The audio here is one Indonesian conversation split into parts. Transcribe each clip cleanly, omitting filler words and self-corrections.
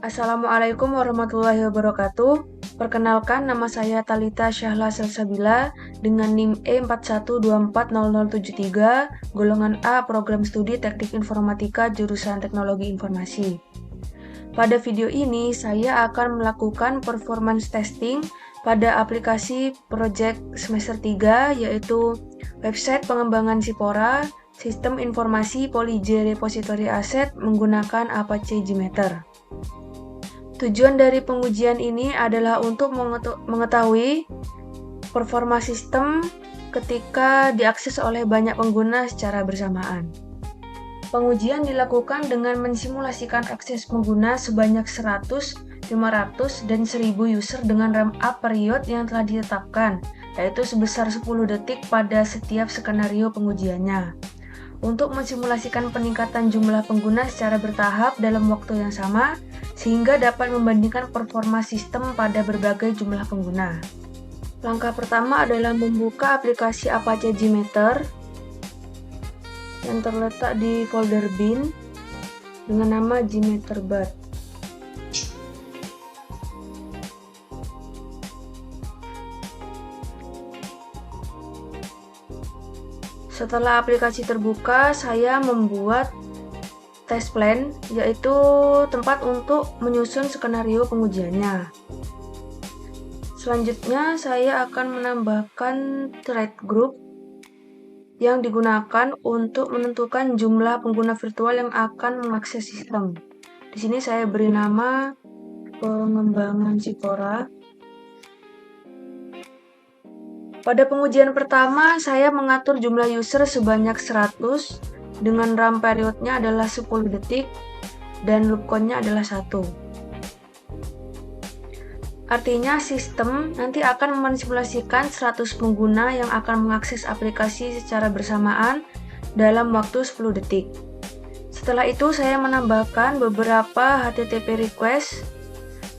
Assalamualaikum warahmatullahi wabarakatuh. Perkenalkan, nama saya Talita Syahla Salsabila dengan NIM E41240073, golongan A, Program Studi Teknik Informatika jurusan Teknologi Informasi. Pada video ini, saya akan melakukan performance testing pada aplikasi project semester 3, yaitu website pengembangan Sipora, sistem informasi Poly-J Repository Asset menggunakan Apache JMeter. Tujuan dari pengujian ini adalah untuk mengetahui performa sistem ketika diakses oleh banyak pengguna secara bersamaan. Pengujian dilakukan dengan mensimulasikan akses pengguna sebanyak 100, 500, dan 1000 user dengan RAM up period yang telah ditetapkan, yaitu sebesar 10 detik pada setiap skenario pengujiannya. Untuk mensimulasikan peningkatan jumlah pengguna secara bertahap dalam waktu yang sama, sehingga dapat membandingkan performa sistem pada berbagai jumlah pengguna. Langkah pertama adalah membuka aplikasi Apache JMeter yang terletak di folder bin dengan nama JMeterBat. Setelah aplikasi terbuka, saya membuat test plan, yaitu tempat untuk menyusun skenario pengujiannya. Selanjutnya, saya akan menambahkan thread group yang digunakan untuk menentukan jumlah pengguna virtual yang akan mengakses sistem. Di sini saya beri nama pengembangan Sipora. Pada pengujian pertama, saya mengatur jumlah user sebanyak 100 dengan RAM periodnya adalah 10 detik dan loop count-nya adalah 1. Artinya sistem nanti akan mensimulasikan 100 pengguna yang akan mengakses aplikasi secara bersamaan dalam waktu 10 detik. Setelah itu saya menambahkan beberapa HTTP request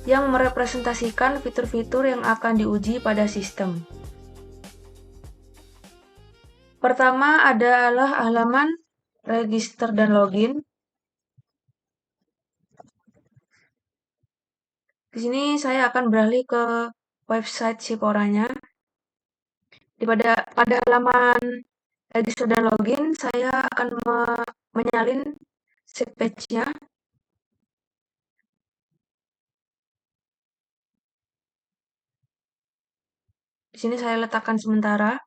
yang merepresentasikan fitur-fitur yang akan diuji pada sistem. Pertama adalah halaman register dan login. Di sini saya akan beralih ke website Siporanya. Pada halaman register dan login, saya akan menyalin set page-nya. Di sini saya letakkan sementara.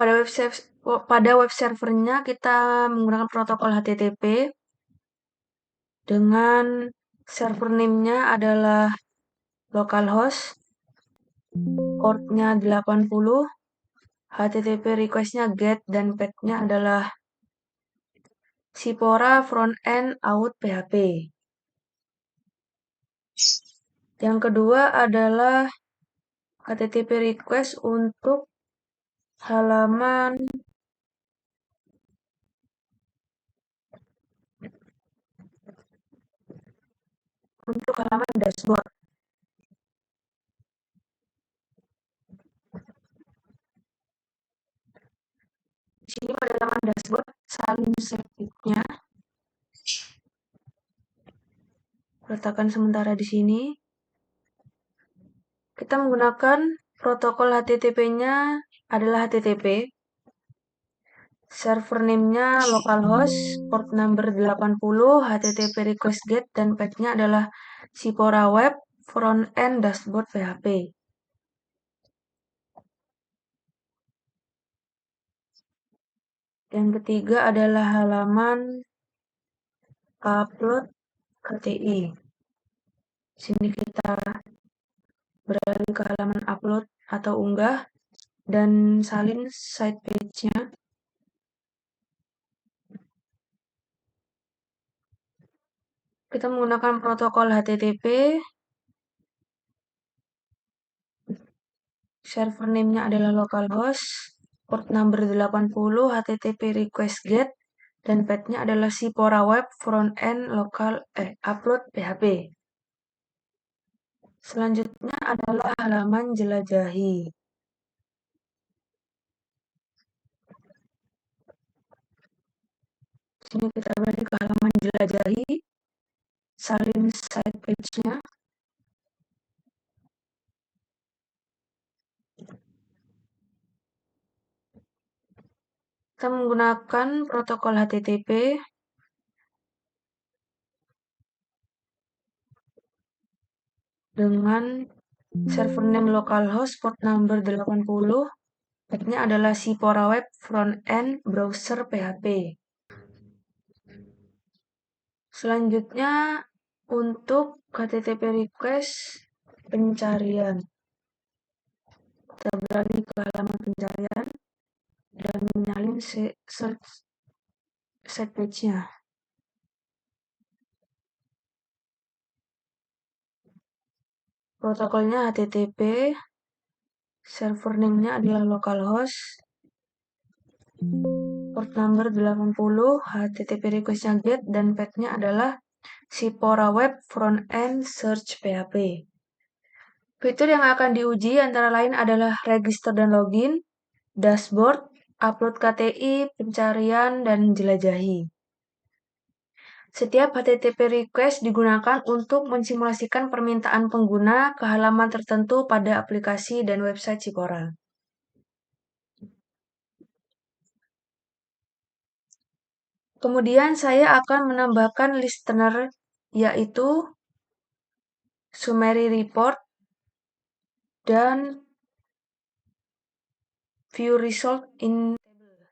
Pada web servernya kita menggunakan protokol HTTP dengan server name-nya adalah localhost, port-nya 80, HTTP request-nya get dan path-nya adalah Sipora frontend out PHP. Yang kedua adalah HTTP request untuk halaman dashboard. Di sini pada halaman dashboard salin save-nya. Letakkan sementara di sini. Kita menggunakan protokol HTTP-nya adalah HTTP. Server name-nya localhost, port number 80, HTTP request get, dan path-nya adalah Sipora web frontend dashboard PHP. Yang ketiga adalah halaman upload KTI. Sini kita beralih ke halaman upload atau unggah dan salin site page-nya. Kita menggunakan protokol HTTP. Server name-nya adalah localhost, port number 80, HTTP request get, dan path-nya adalah Sipora web frontend upload PHP. Selanjutnya adalah halaman jelajahi. Ini kita beralih ke halaman jelajahi, salin side page-nya. Kita menggunakan protokol HTTP dengan server name localhost port number 80. Path-nya adalah Sipora Web Frontend Browser PHP. Selanjutnya untuk HTTP request pencarian. Kita beralih ke halaman pencarian dan menyalin search set page-nya. Protokolnya HTTP, server name-nya adalah localhost, port number 80, HTTP request-nya GET, dan path-nya adalah Sipora Web Frontend Search PHP. Fitur yang akan diuji antara lain adalah register dan login, dashboard, upload KTI, pencarian, dan jelajahi. Setiap HTTP request digunakan untuk mensimulasikan permintaan pengguna ke halaman tertentu pada aplikasi dan website Sipora. Kemudian saya akan menambahkan listener, yaitu summary report dan view result in table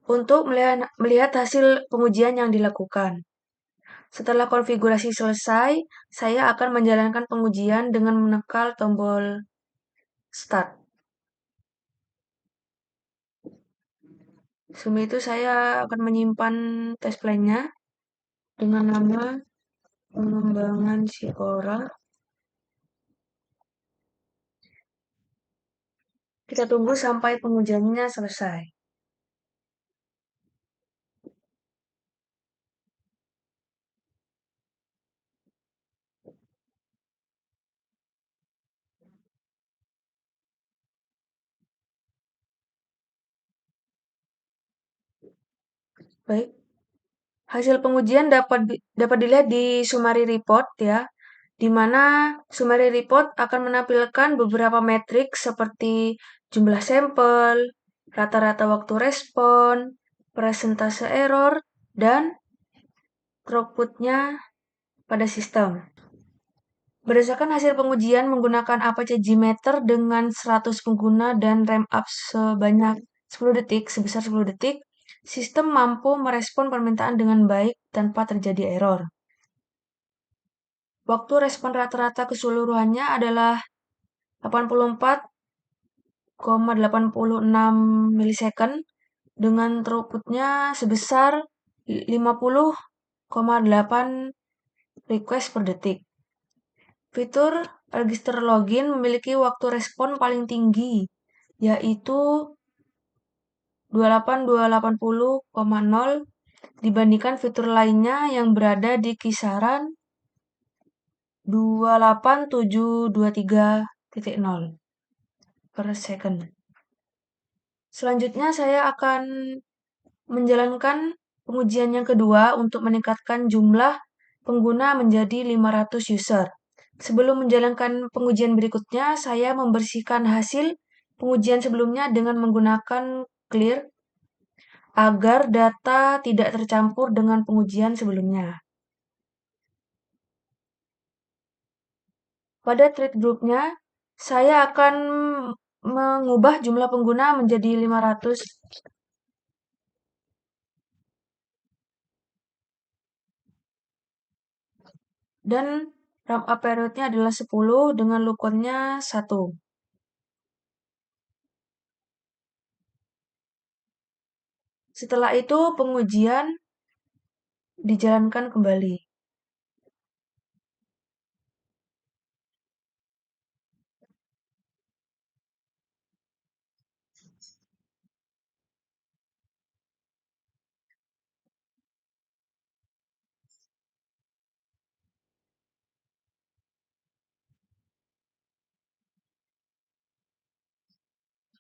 untuk melihat hasil pengujian yang dilakukan. Setelah konfigurasi selesai, saya akan menjalankan pengujian dengan menekan tombol Start. Sebelum itu saya akan menyimpan test plan-nya dengan nama pengembangan Sipora. Kita tunggu sampai pengujiannya selesai. Baik, hasil pengujian dapat dilihat di summary report ya, di mana summary report akan menampilkan beberapa metrik seperti jumlah sampel, rata-rata waktu respon, persentase error, dan throughput-nya pada sistem. Berdasarkan hasil pengujian menggunakan Apache Gmeter dengan 100 pengguna dan RAM up sebanyak 10 detik, sebesar 10 detik, sistem mampu merespon permintaan dengan baik tanpa terjadi error. Waktu respon rata-rata keseluruhannya adalah 84,86 milisecond dengan throughput-nya sebesar 50,8 request per detik. Fitur register login memiliki waktu respon paling tinggi, yaitu 28.280,0 dibandingkan fitur lainnya yang berada di kisaran 28723.0 per second. Selanjutnya saya akan menjalankan pengujian yang kedua untuk meningkatkan jumlah pengguna menjadi 500 user. Sebelum menjalankan pengujian berikutnya, saya membersihkan hasil pengujian sebelumnya dengan menggunakan clear agar data tidak tercampur dengan pengujian sebelumnya. Pada thread grupnya, saya akan mengubah jumlah pengguna menjadi 500 dan RAM up period-nya adalah 10 dengan lookup-nya 1. Setelah itu pengujian dijalankan kembali.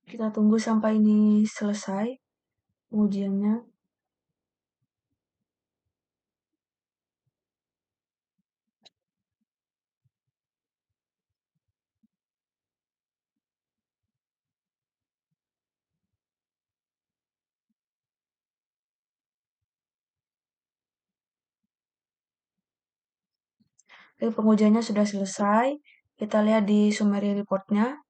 Kita tunggu sampai ini selesai pengujiannya. Pengujiannya sudah selesai. Kita lihat di summary report-nya.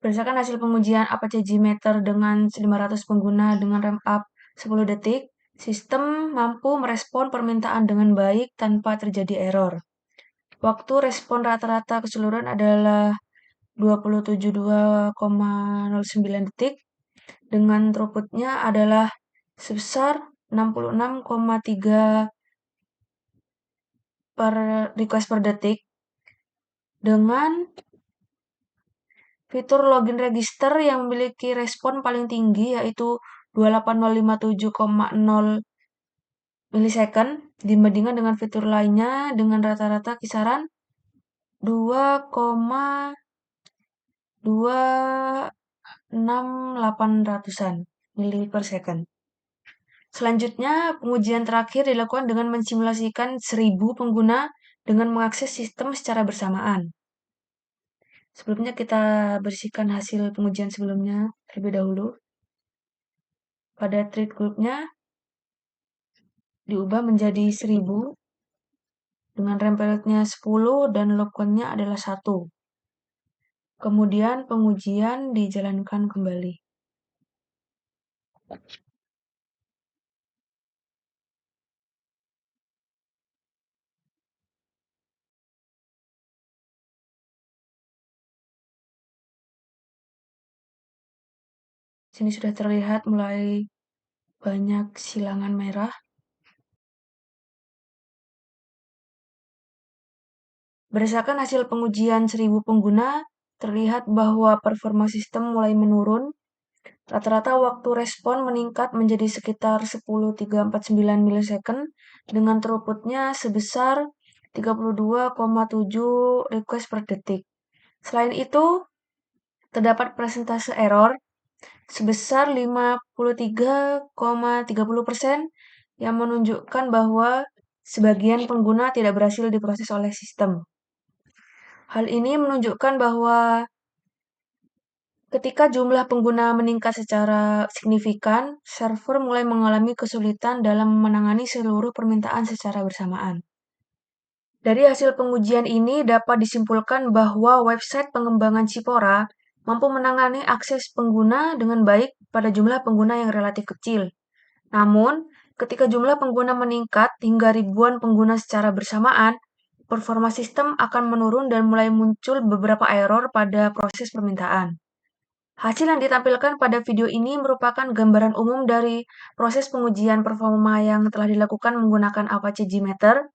Berdasarkan hasil pengujian Apache Gmeter dengan 500 pengguna dengan ramp up 10 detik, sistem mampu merespon permintaan dengan baik tanpa terjadi error. Waktu respon rata-rata keseluruhan adalah 272,09 detik, dengan throughput-nya adalah sebesar 66,3 per request per detik, dengan fitur login register yang memiliki respon paling tinggi yaitu 28057,0 milisecond dibandingkan dengan fitur lainnya dengan rata-rata kisaran 2,26800-an mili per second. Selanjutnya, pengujian terakhir dilakukan dengan mensimulasikan 1000 pengguna dengan mengakses sistem secara bersamaan. Sebelumnya kita bersihkan hasil pengujian sebelumnya terlebih dahulu. Pada thread group-nya diubah menjadi 1000 dengan rempelnya 10 dan log-nya adalah 1. Kemudian pengujian dijalankan kembali. Sini sudah terlihat mulai banyak silangan merah. Berdasarkan hasil pengujian 1000 pengguna, terlihat bahwa performa sistem mulai menurun. Rata-rata waktu respon meningkat menjadi sekitar 10,349 milisecond dengan throughput-nya sebesar 32,7 request per detik. Selain itu, terdapat persentase error sebesar 53,30% yang menunjukkan bahwa sebagian pengguna tidak berhasil diproses oleh sistem. Hal ini menunjukkan bahwa ketika jumlah pengguna meningkat secara signifikan, server mulai mengalami kesulitan dalam menangani seluruh permintaan secara bersamaan. Dari hasil pengujian ini dapat disimpulkan bahwa website pengembangan Cipora mampu menangani akses pengguna dengan baik pada jumlah pengguna yang relatif kecil. Namun, ketika jumlah pengguna meningkat hingga ribuan pengguna secara bersamaan, performa sistem akan menurun dan mulai muncul beberapa error pada proses permintaan. Hasil yang ditampilkan pada video ini merupakan gambaran umum dari proses pengujian performa yang telah dilakukan menggunakan Apache Gmeter.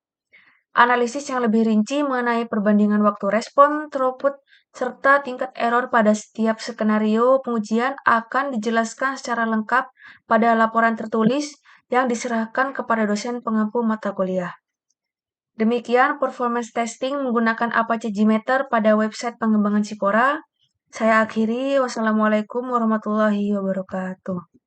Analisis yang lebih rinci mengenai perbandingan waktu respon, throughput, serta tingkat error pada setiap skenario pengujian akan dijelaskan secara lengkap pada laporan tertulis yang diserahkan kepada dosen pengampu mata kuliah. Demikian performance testing menggunakan Apache Gmeter pada website pengembangan Cipora. Saya akhiri. Wassalamualaikum warahmatullahi wabarakatuh.